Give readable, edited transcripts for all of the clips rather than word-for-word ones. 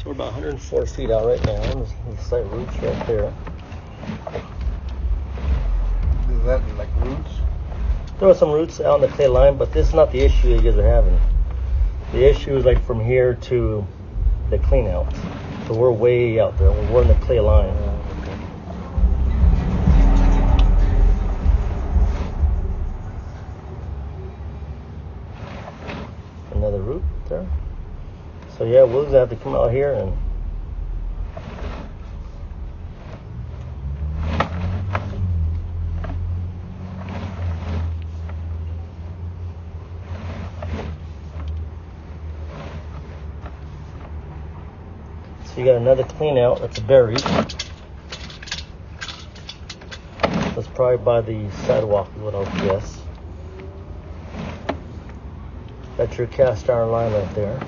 We're about 104 feet out right now. There's slight roots right there. Is that like roots? There are some roots out in the clay line, but this is not the issue you guys are having. The issue is like from here to the clean out. So we're way out there. We're in the clay line. Okay. Another root there. So yeah, we'll just have to come out here and so you got another clean out that's buried. That's probably by the sidewalk is what I'll guess. That's your cast iron line right there.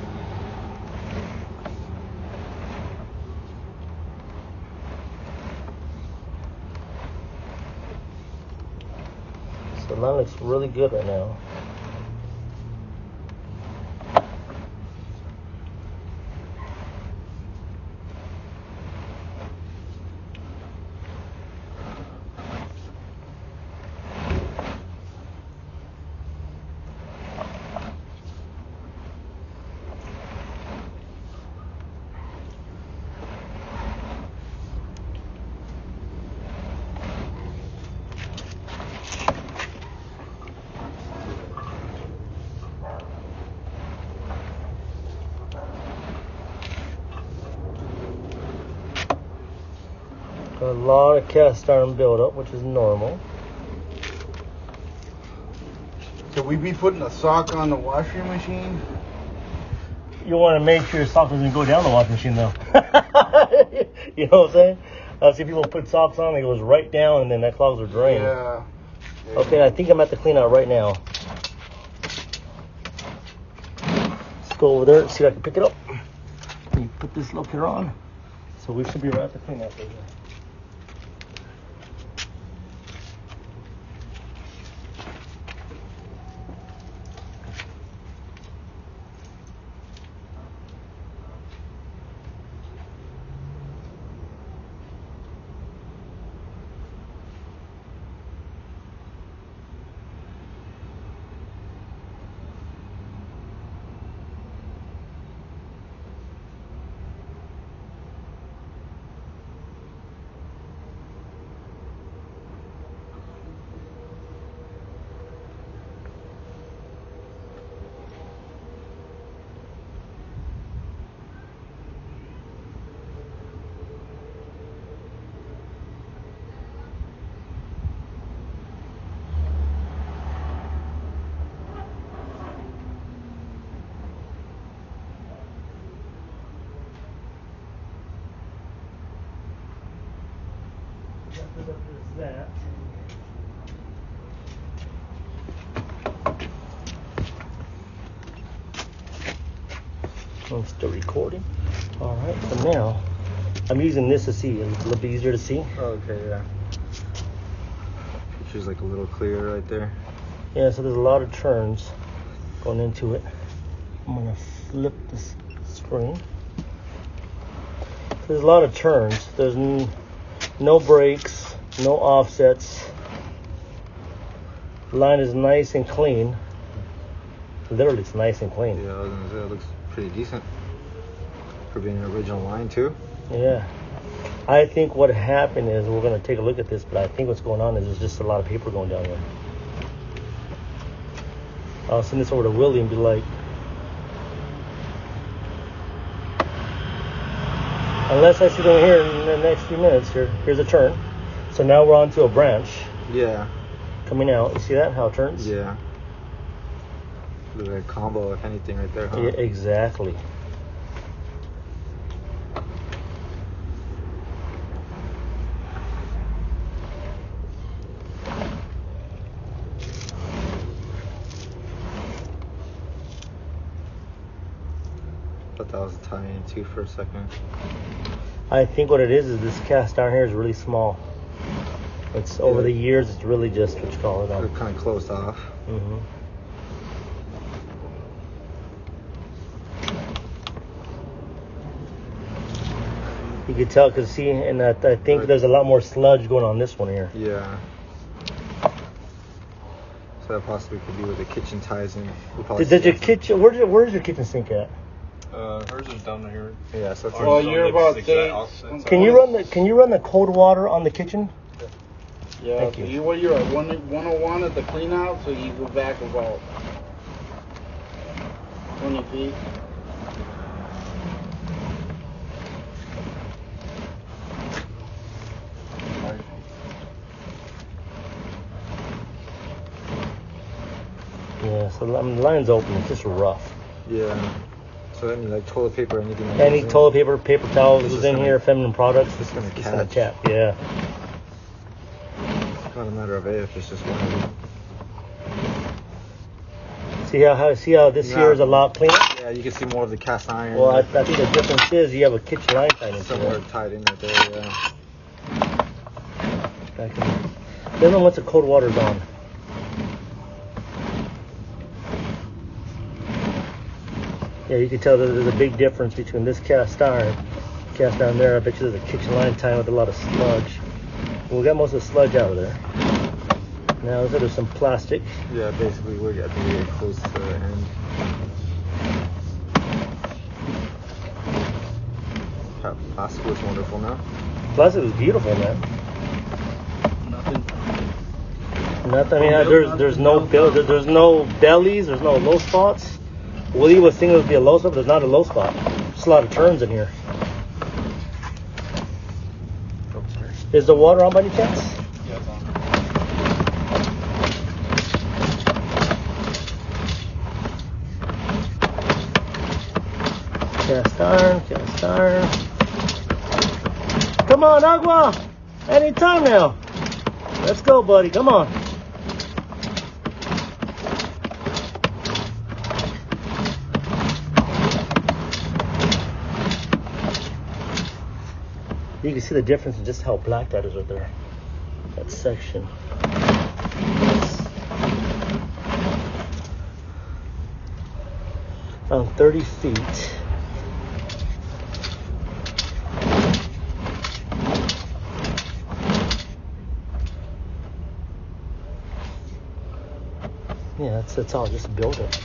So the line looks really good right now. A lot of cast iron buildup, which is normal. Could we be putting a sock on the washing machine? You want to make sure your sock doesn't go down the washing machine, though. You know what I'm saying? I see people put socks on, it goes right down, and then that clogs their drain. Yeah. Okay, I think I'm at the clean out right now. Let's go over there and see if I can pick it up. Let me put this locator on. So we should be right at the clean out right here. That. I'm still recording. All right, so now I'm using this to see. It's a little bit easier to see. Okay, yeah. Picture's like a little clearer right there. Yeah, so there's a lot of turns going into it. I'm gonna flip this screen. There's a lot of turns. There's no breaks, no offsets. The line is nice and clean. Literally, it's nice and clean. Yeah, I was gonna say it looks pretty decent for being an original line too. Yeah. I think what happened is, we're gonna take a look at this, but I think what's going on is there's just a lot of paper going down here. I'll send this over to Willie and be like, unless I see them here in the next few minutes, here's a turn. So now we're onto a branch. Yeah. Coming out. You see that? How it turns? Yeah. Looks like a combo, if anything, right there, huh? Yeah, exactly. Thought that was tying too for a second. I think what it is this cast iron here is really small. It's over the years, it's really just what you call it. They're kind of closed off. Mm-hmm. You could tell because see, and I think Right. there's a lot more sludge going on this one here. Yeah. So that possibly could be where the kitchen ties in. We'll probably Does see your that. kitchen? Where's your kitchen sink at? Hers is down here. Yeah, so that's Ours Well, is on you're the about exact saying- opposite Can side. you run the cold water on the kitchen? Yeah, Thank so you. you're at 101 at the clean out, so you go back about 20 feet. Yeah. So the line's open. It's just rough. Yeah. So that means like toilet paper, anything. Like Any goes in. toilet paper, paper towels This was is in gonna- here, feminine products. It's gonna It's gonna catch. tap. Yeah. It's not a matter of if, it's just one of them. See how this Yeah. here is a lot cleaner. Yeah, you can see more of the cast iron. Well, I think the difference is you have a kitchen line tied into somewhere it. tied in right there. Yeah. Then once the cold water's on. Yeah, you can tell that there's a big difference between this cast iron there. I bet you there's a kitchen line tie with a lot of sludge. Well, we got most of the sludge out of there. Now there's some plastic. Yeah, basically we're getting really close to the end. Plastic looks wonderful now. Plastic is beautiful, man. Nothing. Nothing. I mean, there's no there's no bellies. There's no low spots. Willie was thinking it would be a low spot, but there's not a low spot. Just a lot of turns in here. Is the water on by any chance? Yeah, it's on. Cast iron. Come on, Agua. Anytime now. Let's go, buddy. Come on. You can see the difference in just how black that is right there. That section. Around 30 feet. Yeah, that's all. Just build it.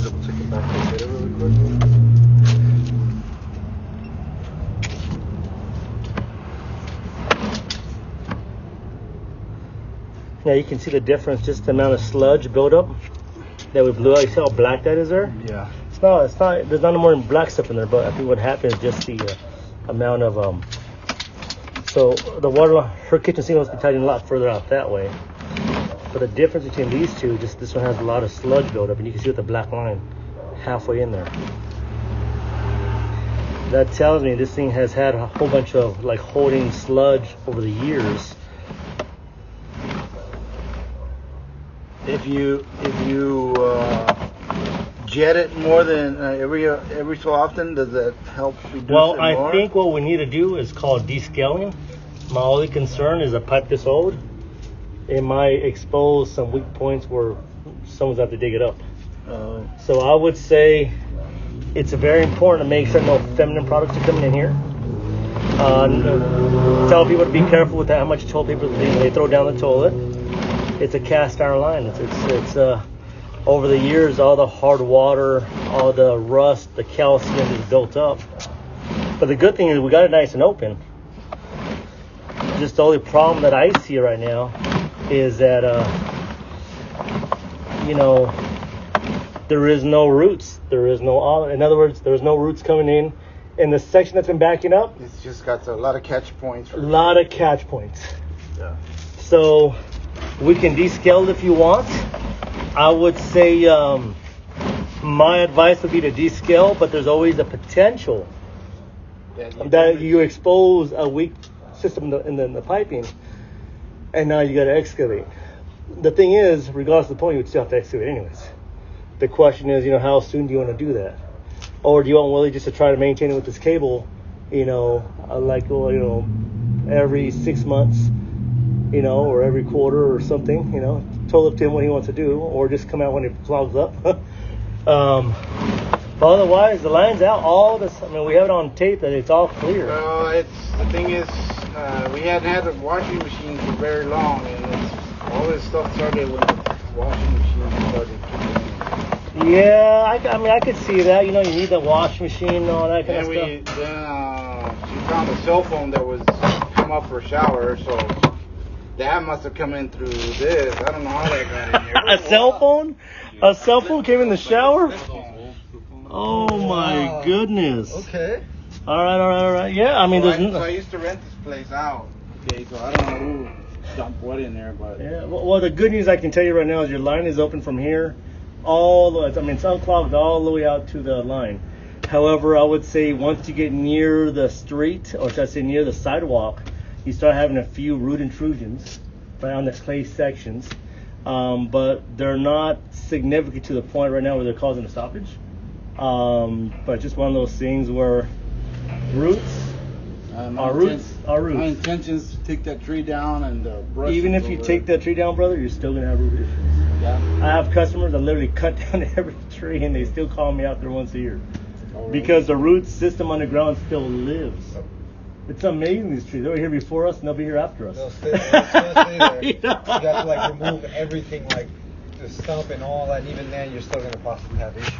Double check it back to the really quick. Yeah, you can see the difference, just the amount of sludge buildup that we blew out. You see how black that is there? Yeah. It's not, there's not more black stuff in there, but I think what happened is just the amount of, so the water, her kitchen sink must be tied in a lot further out that way. But the difference between these two, just this one has a lot of sludge buildup, and you can see with the black line halfway in there. That tells me this thing has had a whole bunch of like holding sludge over the years. If you jet it more than every so often, does that help reduce Well, it I more? think what we need to do is called descaling. My only concern is a pipe this old. It might expose some weak points where someone's have to dig it up. So I would say it's very important to make sure no feminine products are coming in here. Tell people to be careful with that, how much toilet paper they throw down the toilet. It's a cast iron line. It's over the years, all the hard water, all the rust, the calcium is built up. But the good thing is we got it nice and open. Just the only problem that I see right now is that, there is no roots. There is no, in other words, there's no roots coming in. And the section that's been backing up, It's just got a lot of catch points. a lot of catch points. Yeah. So we can descale it if you want. I would say my advice would be to descale, but there's always a potential that you expose a weak system in the piping, and now you got to excavate. The thing is, regardless of the point, you would still have to excavate anyways. The question is, how soon do you want to do that? Or do you want Willie just to try to maintain it with this cable every 6 months, or every quarter or something, totally up to him what he wants to do, or just come out when it clogs up. But otherwise, the line's out. All this, we have it on tape that it's all clear. The thing is, we hadn't had a washing machine for very long, and all this stuff started when the washing machine started kicking in. Yeah, I could see that. You need the wash machine and all that kind of stuff. Then she found a cell phone that was come up for a shower, so that must have come in through this. I don't know how that got in here. A cell phone? A cell phone came in the shower? Oh my goodness. Okay. All right. Yeah, So I used to rent this place out. Okay, so I don't know who dumped what in there, but yeah. Well, the good news I can tell you right now is your line is open from here all the way. It's unclogged all the way out to the line. However, I would say once you get near the street, or should I say near the sidewalk, you start having a few root intrusions right on the clay sections. But they're not significant to the point right now where they're causing a stoppage. But just one of those things where roots are roots. My intention is to take that tree down and brush. Even if you take that tree down, brother, you're still gonna have root issues. Yeah. I have customers that literally cut down every tree and they still call me out there once a year because the root system underground still lives. It's amazing, these trees. They were here before us and they'll be here after us. They'll stay there. You got to remove everything, the stump and all that. And even then, you're still going to possibly have issues.